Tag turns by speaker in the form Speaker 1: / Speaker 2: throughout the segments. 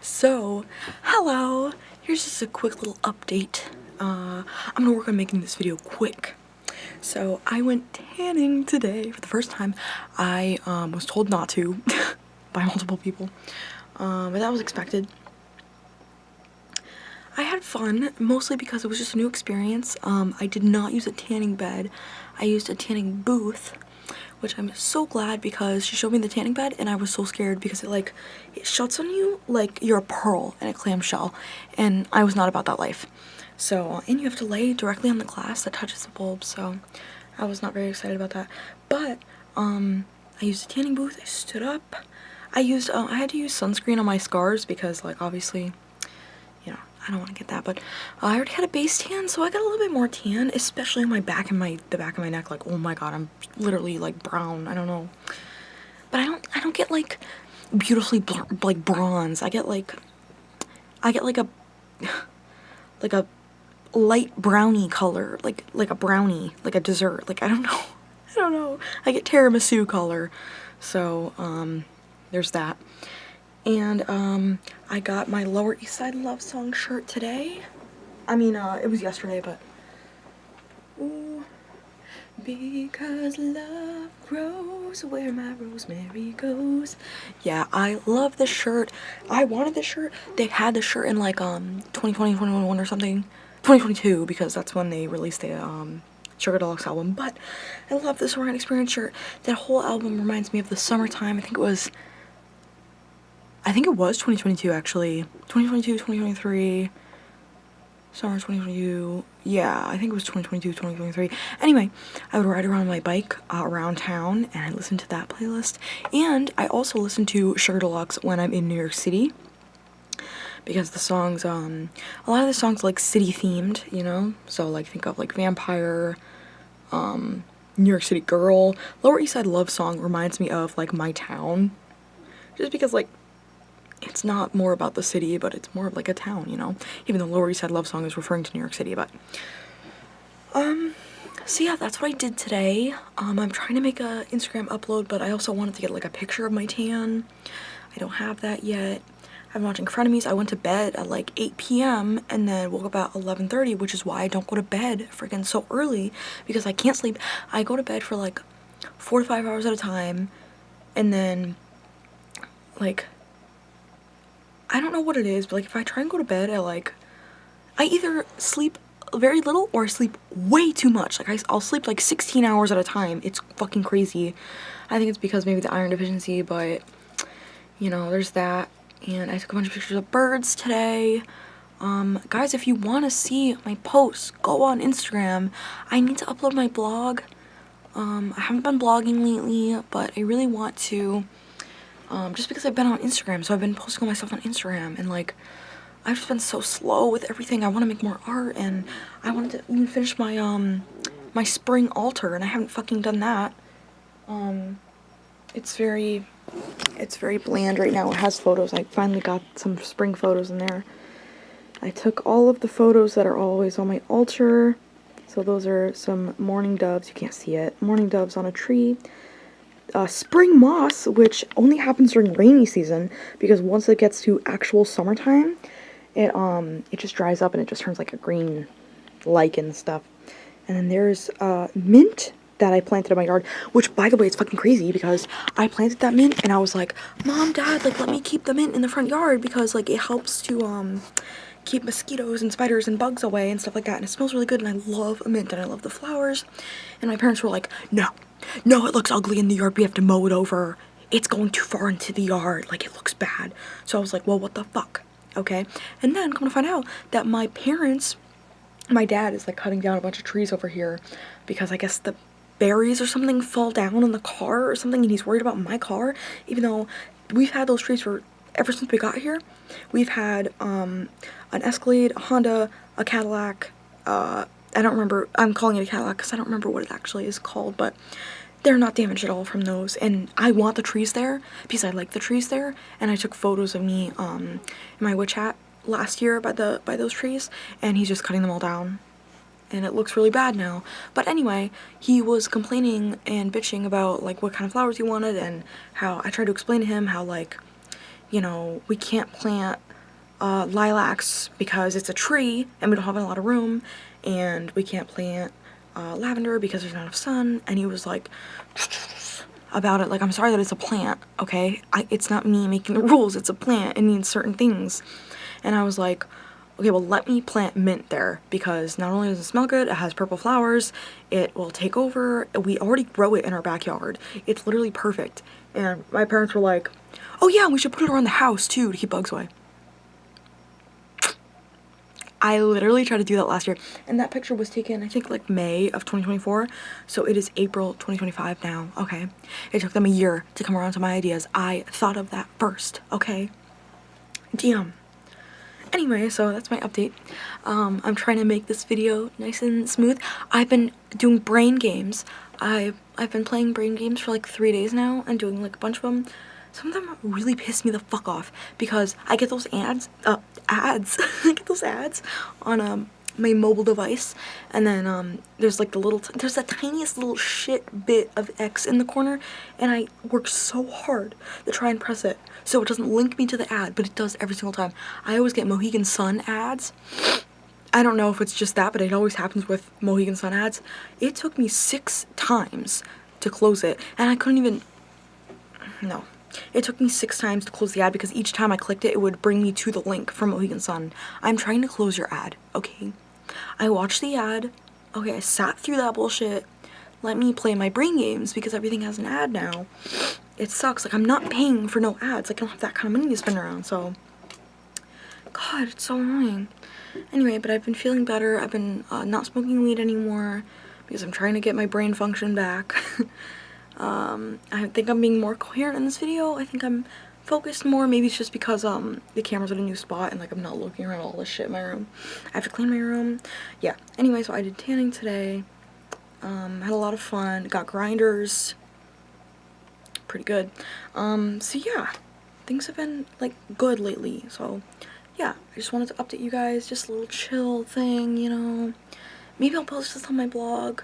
Speaker 1: So, hello! Here's just a quick little update. I'm gonna work on making this video quick. So, I went tanning today for the first time. I was told not to by multiple people, but that was expected. I had fun, mostly because it was just a new experience. I did not use a tanning bed. I used a tanning booth, which I'm so glad because she showed me the tanning bed and I was so scared because it shuts on you like you're a pearl in a clamshell, and I was not about that life. So, and you have to lay directly on the glass that touches the bulb, so I was not very excited about that. But, I used a tanning booth, I stood up, I had to use sunscreen on my scars because, like, obviously, you know, I don't want to get that, but I already had a base tan, so I got a little bit more tan, especially on my back and the back of my neck. Like, oh my god, I'm literally like brown. I don't know, but I don't get like beautifully like bronze. I get like a like a light brownie color, like a brownie, like a dessert. Like, I don't know. I don't know. I get tiramisu color. So there's that. And I got my Lower East Side Love Song shirt today. I mean, it was yesterday, but ooh, because love grows where my rosemary goes. Yeah, I love this shirt. I wanted this shirt. They had this shirt in like 2020, 2021 or something. 2022, because that's when they released the Sugar Deluxe album. But I love this Orion Experience shirt. That whole album reminds me of the summertime. I think it was 2022 actually. 2022, 2023, summer 2022. Yeah, I think it was 2022, 2023. Anyway, I would ride around my bike around town and I listened to that playlist. And I also listen to Sugar Deluxe when I'm in New York City, because the songs, a lot of the songs like city themed, you know? So like think of like Vampire, New York City Girl. Lower East Side Love Song reminds me of like my town, just because like it's not more about the city, but it's more of like a town, you know? Even though Lower East Side Love Song is referring to New York City, but so yeah, that's what I did today. I'm trying to make a Instagram upload, but I also wanted to get like a picture of my tan. I don't have that yet. I've been watching Frenemies. I went to bed at like 8 p.m. and then woke up at 11:30, which is why I don't go to bed freaking so early, because I can't sleep. I go to bed for like 4 to 5 hours at a time, and then like, I don't know what it is, but like if I try and go to bed at like, I either sleep very little or I sleep way too much. Like I'll sleep like 16 hours at a time. It's fucking crazy. I think it's because maybe the iron deficiency, but you know, there's that. And I took a bunch of pictures of birds today. Guys, if you want to see my posts, go on Instagram. I need to upload my blog. I haven't been blogging lately, but I really want to, just because I've been on Instagram, so I've been posting all my stuff on Instagram, and like, I've just been so slow with everything. I want to make more art, and I wanted to even finish my, my spring altar, and I haven't fucking done that. It's very bland right now. It has photos. I finally got some spring photos in there. I took all of the photos that are always on my altar. So those are some mourning doves. You can't see it. Mourning doves on a tree. Spring moss, which only happens during rainy season, because once it gets to actual summertime, it just dries up and it just turns like a green lichen stuff. And then there's mint that I planted in my yard, which, by the way, it's fucking crazy because I planted that mint and I was like, Mom, Dad, like, let me keep the mint in the front yard because, like, it helps to, keep mosquitoes and spiders and bugs away and stuff like that, and it smells really good, and I love mint and I love the flowers. And my parents were like, no, it looks ugly in the yard, we have to mow it over. It's going too far into the yard, like, it looks bad. So I was like, well, what the fuck, okay? And then come to find out that my dad is, like, cutting down a bunch of trees over here because I guess the berries or something fall down in the car or something, and he's worried about my car, even though we've had those trees for ever since we got here. We've had an Escalade, a Honda, a Cadillac, I don't remember, I'm calling it a Cadillac because I don't remember what it actually is called, but they're not damaged at all from those, and I want the trees there because I like the trees there, and I took photos of me in my witch hat last year by those trees, and he's just cutting them all down. And it looks really bad now. But anyway, he was complaining and bitching about, like, what kind of flowers he wanted, and how I tried to explain to him how, like, you know, we can't plant lilacs because it's a tree and we don't have a lot of room, and we can't plant lavender because there's not enough sun. And he was like about it, like, I'm sorry that it's a plant, okay? It's not me making the rules, it's a plant, it needs certain things. And I was like, okay, well, let me plant mint there, because not only does it smell good, it has purple flowers, it will take over, we already grow it in our backyard, it's literally perfect. And my parents were like, oh yeah, we should put it around the house too to keep bugs away. I literally tried to do that last year, and that picture was taken, I think, like May of 2024, so it is April 2025 now, okay? It took them a year to come around to my ideas. I thought of that first, okay? Damn. Anyway, so that's my update. I'm trying to make this video nice and smooth. I've been doing brain games. I've been playing brain games for like 3 days now and doing like a bunch of them. Some of them really piss me the fuck off because I get those ads, I get those ads on my mobile device, and then there's like there's the tiniest little shit bit of X in the corner, and I work so hard to try and press it so it doesn't link me to the ad, but it does every single time. I always get Mohegan Sun ads. I don't know if it's just that, but it always happens with Mohegan Sun ads. It took me 6 times to close it, and I couldn't even, no. It took me 6 times to close the ad because each time I clicked it, it would bring me to the link from Mohegan Sun. I'm trying to close your ad, okay? I watched the ad, okay, I sat through that bullshit. Let me play my brain games because everything has an ad now. It sucks, like, I'm not paying for no ads. Like, I don't have that kind of money to spend around, so. God, it's so annoying. Anyway, but I've been feeling better. I've been not smoking weed anymore because I'm trying to get my brain function back. I think I'm being more coherent in this video. I think I'm focused more. Maybe it's just because the camera's at a new spot and like I'm not looking around all this shit in my room. I have to clean my room. Yeah. Anyway, so I did tanning today. Had a lot of fun. Got grinders. Pretty good. So yeah, things have been like good lately. So yeah, I just wanted to update you guys. Just a little chill thing, you know. Maybe I'll post this on my blog.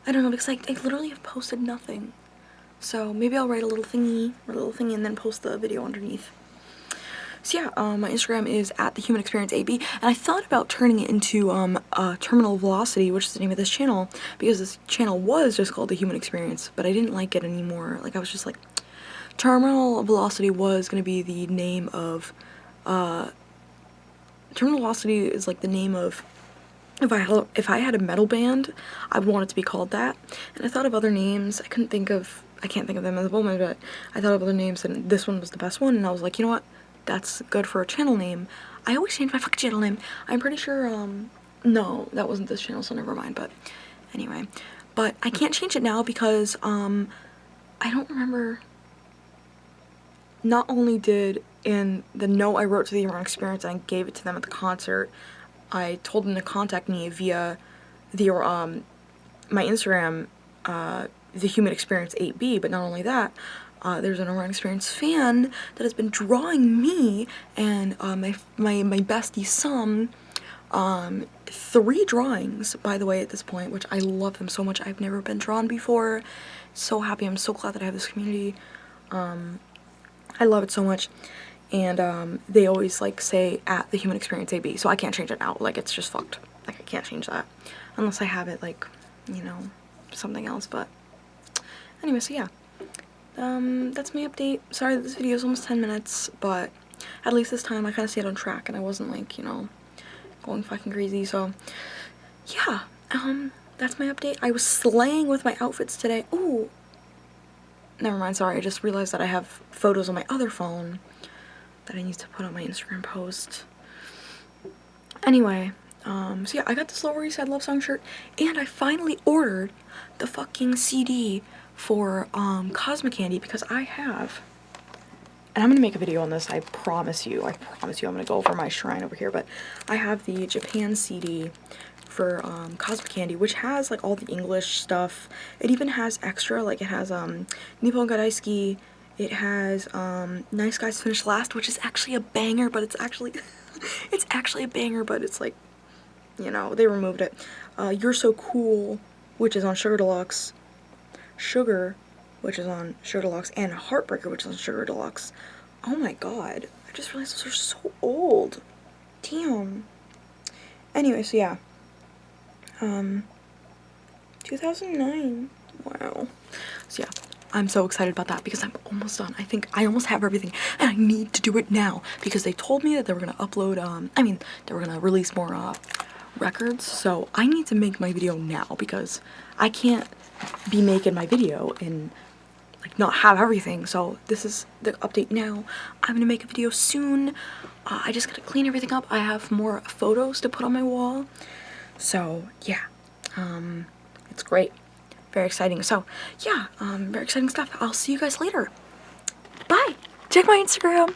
Speaker 1: I don't know, because I literally have posted nothing. So maybe I'll write a little thingy and then post the video underneath. So yeah, my Instagram is @thehumanexperienceab, and I thought about turning it into Terminal Velocity, which is the name of this channel, because this channel was just called The Human Experience, but I didn't like it anymore. Like, I was just like, Terminal Velocity was gonna be the name of, Terminal Velocity is like the name of, if I had a metal band, I would want it to be called that. And I thought of other names. I can't think of them at the moment, but I thought of other names, and this one was the best one, and I was like, you know what? That's good for a channel name. I always change my fucking channel name. I'm pretty sure, no, that wasn't this channel, so never mind, but anyway. But I can't change it now because, I don't remember. Not only did, in the note I wrote to the Human Experience and I gave it to them at the concert, I told them to contact me via the my Instagram, The Human Experience 8B, but not only that, there's an Human Experience fan that has been drawing me and my bestie Sum 3 drawings, by the way, at this point, which I love them so much. I've never been drawn before. So happy. I'm so glad that I have this community. I love it so much. And they always like say @The Human Experience AB, so I can't change it now. Like, it's just fucked. Like, I can't change that unless I have it like, you know, something else. But anyway, so yeah, that's my update. Sorry that this video is almost 10 minutes, but at least this time I kind of stayed on track and I wasn't like, you know, going fucking crazy. So yeah, that's my update. I was slaying with my outfits today. Ooh, never mind, sorry, I just realized that I have photos on my other phone that I need to put on my Instagram post. Anyway, so yeah, I got this Lower East Side Love Song shirt, and I finally ordered the fucking CD for Cosmic Candy, because I have, and I'm gonna make a video on this, I promise you, I'm gonna go over my shrine over here, but I have the Japan CD for Cosmic Candy, which has like all the English stuff. It even has extra, like it has Nippon ga Daisuki. It has Nice Guys Finish Last, which is actually a banger, but it's actually it's actually a banger, but it's like, you know, they removed it. You're So Cool, which is on Sugar Deluxe. Sugar, which is on Sugar Deluxe, and Heartbreaker, which is on Sugar Deluxe. Oh my god, I just realized those are so old. Damn. Anyway, so yeah. 2009. Wow. So yeah, I'm so excited about that because I'm almost done. I think I almost have everything and I need to do it now because they told me that they were gonna upload, they were gonna release more records. So I need to make my video now because I can't be making my video and like not have everything. So this is the update now. I'm gonna make a video soon. I just gotta clean everything up. I have more photos to put on my wall. So yeah, it's great. Very exciting. So yeah, very exciting stuff. I'll see you guys later. Bye. Check my Instagram.